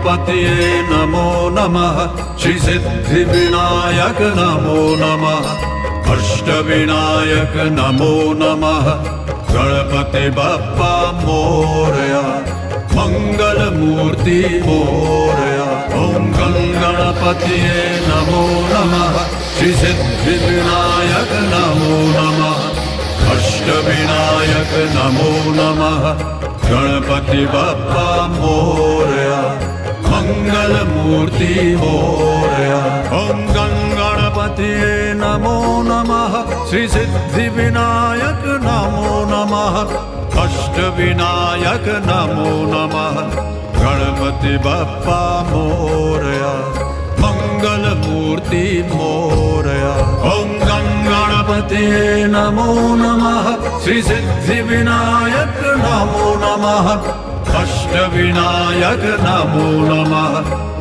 गणपतये नमो नमः श्री सिद्धि विनायक नमो नमः अष्टविनायक नमो नमः गणपति बप्पा मोरया मंगल मूर्ति मोरया ओम गणपतये नमो नमः श्री सिद्धि विनायक नमो नमः अष्टविनायक नमो नमः गणपति बप्पा मोरया मंगल मूर्ति मोरया ओम गणपतये नमो नमः श्री सिद्धि विनायक नमो नमः अष्टविनायक नमो नमः गणपति बप्पा मोरया मंगल मूर्ति मोरया ओम गणपतये नमो नमः श्री सिद्धि विनायक नमो नमः अष्टविनायक नमो नमः